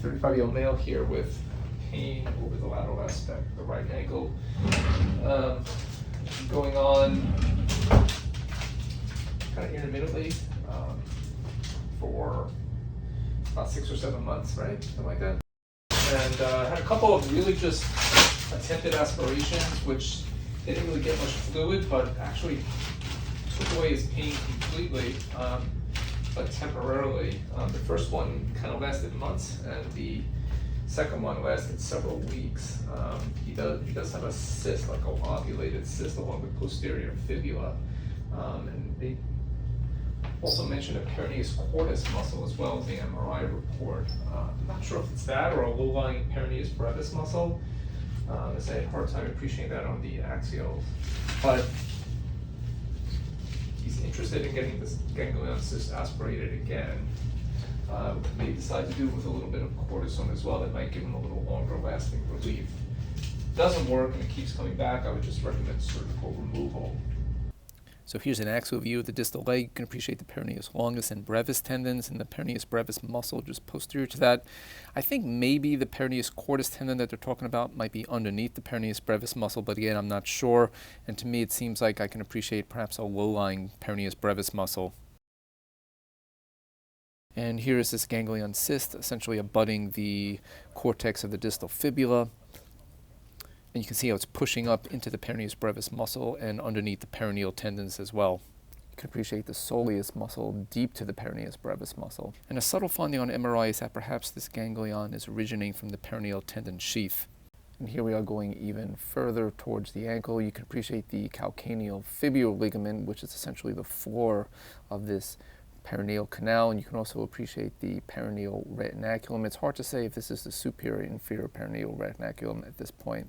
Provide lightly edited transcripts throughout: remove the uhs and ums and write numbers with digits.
35-year-old male here with pain over the lateral aspect of the right ankle. Going on kind of intermittently for about 6 or 7 months, right? Something like that. And had a couple of really just attempted aspirations, which they didn't really get much fluid, but actually took away his pain completely, but temporarily. The first one kind of lasted months, and the second one lasted several weeks. He does have a cyst, like a ovulated cyst along the posterior fibula, and they also mentioned a peroneus cordis muscle as well as the MRI report. I'm not sure if it's that or a low-lying peroneus brevis muscle. I say I had a hard time appreciating that on the axials, but he's interested in getting this ganglion cyst aspirated again. May decide to do it with a little bit of cortisone as well. That might give him a little longer lasting relief. Doesn't work and it keeps coming back, I would just recommend surgical removal. So here's an axial view of the distal leg. You can appreciate the peroneus longus and brevis tendons and the peroneus brevis muscle just posterior to that. I think maybe the peroneus cordis tendon that they're talking about might be underneath the peroneus brevis muscle, but again, I'm not sure. And to me, it seems like I can appreciate perhaps a low-lying peroneus brevis muscle. And here is this ganglion cyst, essentially abutting the cortex of the distal fibula. And you can see how it's pushing up into the peroneus brevis muscle and underneath the peroneal tendons as well. You can appreciate the soleus muscle deep to the peroneus brevis muscle. And a subtle finding on MRI is that perhaps this ganglion is originating from the peroneal tendon sheath. And here we are going even further towards the ankle. You can appreciate the calcaneal fibular ligament, which is essentially the floor of this peroneal canal, and you can also appreciate the peroneal retinaculum. It's hard to say if this is the superior or inferior peroneal retinaculum at this point.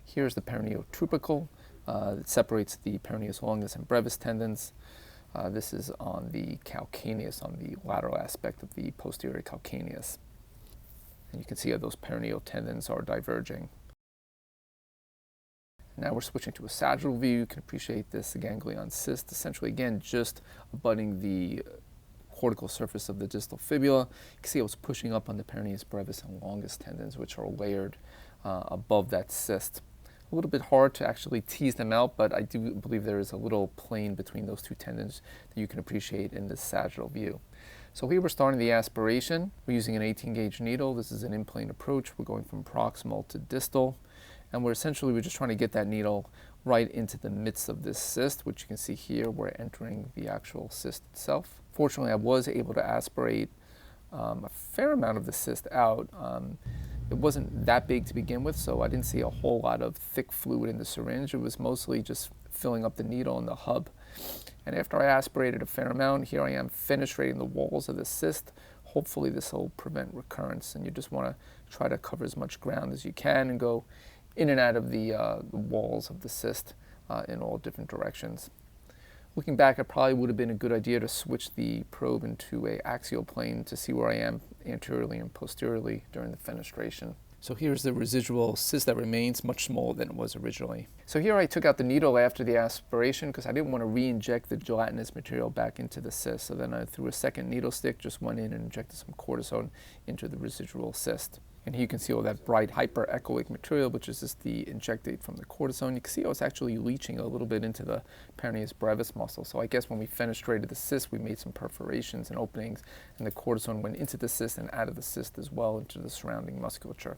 Here's the peroneal tubercle. It separates the peroneus longus and brevis tendons. This is on the calcaneus, on the lateral aspect of the posterior calcaneus. And you can see how those peroneal tendons are diverging. Now we're switching to a sagittal view. You can appreciate this ganglion cyst, essentially again just abutting the cortical surface of the distal fibula. You can see how it's pushing up on the peroneus brevis and longus tendons, which are layered above that cyst. A little bit hard to actually tease them out, but I do believe there is a little plane between those two tendons that you can appreciate in this sagittal view. So here we're starting the aspiration. We're using an 18-gauge needle. This is an in-plane approach. We're going from proximal to distal. And we're just trying to get that needle right into the midst of this cyst, which you can see here. We're entering the actual cyst itself. Fortunately, I was able to aspirate a fair amount of the cyst out. It wasn't that big to begin with, so I didn't see a whole lot of thick fluid in the syringe. It was mostly just filling up the needle in the hub. And after I aspirated a fair amount, here I am fenestrating the walls of the cyst. Hopefully this will prevent recurrence, and you just want to try to cover as much ground as you can and go in and out of the walls of the cyst in all different directions. Looking back, it probably would have been a good idea to switch the probe into an axial plane to see where I am anteriorly and posteriorly during the fenestration. So here's the residual cyst that remains, much smaller than it was originally. So here I took out the needle after the aspiration because I didn't want to re-inject the gelatinous material back into the cyst. So then I threw a second needle stick, just went in and injected some cortisone into the residual cyst. And here you can see all that bright hyperechoic material, which is just the injectate from the cortisone. You can see how it's actually leaching a little bit into the peroneus brevis muscle. So I guess when we fenestrated the cyst, we made some perforations and openings, and the cortisone went into the cyst and out of the cyst as well into the surrounding musculature.